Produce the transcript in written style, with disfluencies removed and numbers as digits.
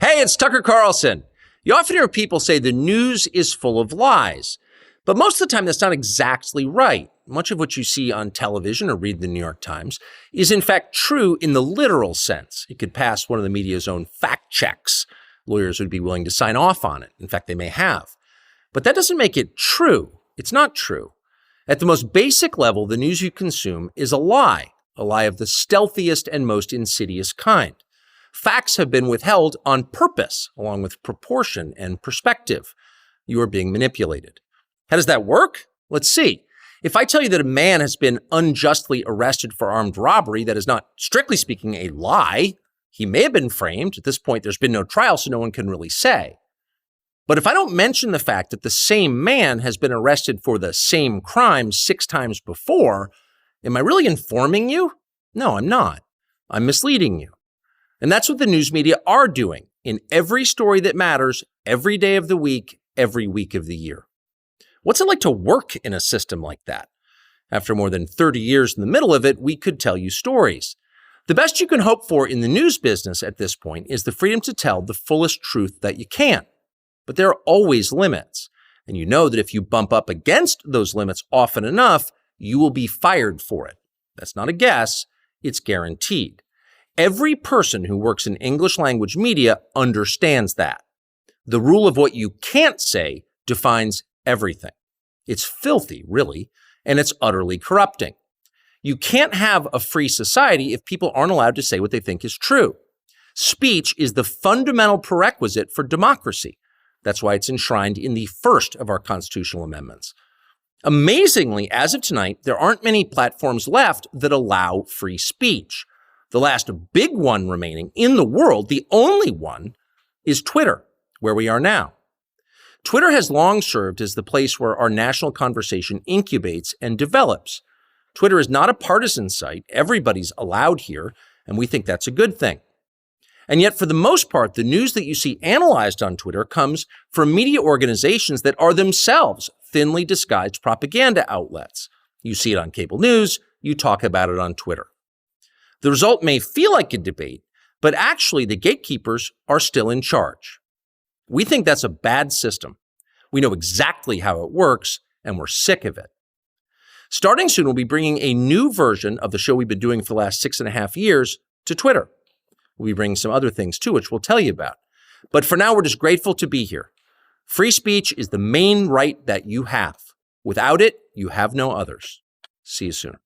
Hey, it's Tucker Carlson. You often hear people say the news is full of lies, but most of the time that's not exactly right. Much of what you see on television or read the New York Times is in fact true in the literal sense. It could pass one of the media's own fact checks. Lawyers would be willing to sign off on it. In fact, they may have. But that doesn't make it true. It's not true. At the most basic level, the news you consume is a lie of the stealthiest and most insidious kind. Facts have been withheld on purpose, along with proportion and perspective. You are being manipulated. How does that work? Let's see. If I tell you that a man has been unjustly arrested for armed robbery, that is not, strictly speaking, a lie. He may have been framed. At this point, there's been no trial, so no one can really say. But if I don't mention the fact that the same man has been arrested for the same crime 6 times before, am I really informing you? No, I'm not. I'm misleading you. And that's what the news media are doing in every story that matters, every day of the week, every week of the year. What's it like to work in a system like that? After more than 30 years in the middle of it, we could tell you stories. The best you can hope for in the news business at this point is the freedom to tell the fullest truth that you can. But there are always limits. And you know that if you bump up against those limits often enough, you will be fired for it. That's not a guess, it's guaranteed. Every person who works in English language media understands that. The rule of what you can't say defines everything. It's filthy, really, and it's utterly corrupting. You can't have a free society if people aren't allowed to say what they think is true. Speech is the fundamental prerequisite for democracy. That's why it's enshrined in the first of our constitutional amendments. Amazingly, as of tonight, there aren't many platforms left that allow free speech. The last big one remaining in the world, the only one, is Twitter, where we are now. Twitter has long served as the place where our national conversation incubates and develops. Twitter is not a partisan site. Everybody's allowed here, and we think that's a good thing. And yet, for the most part, the news that you see analyzed on Twitter comes from media organizations that are themselves thinly disguised propaganda outlets. You see it on cable news, you talk about it on Twitter. The result may feel like a debate, but actually the gatekeepers are still in charge. We think that's a bad system. We know exactly how it works, and we're sick of it. Starting soon, we'll be bringing a new version of the show we've been doing for the last 6.5 years to Twitter. We'll be bringing some other things too, which we'll tell you about. But for now, we're just grateful to be here. Free speech is the main right that you have. Without it, you have no others. See you soon.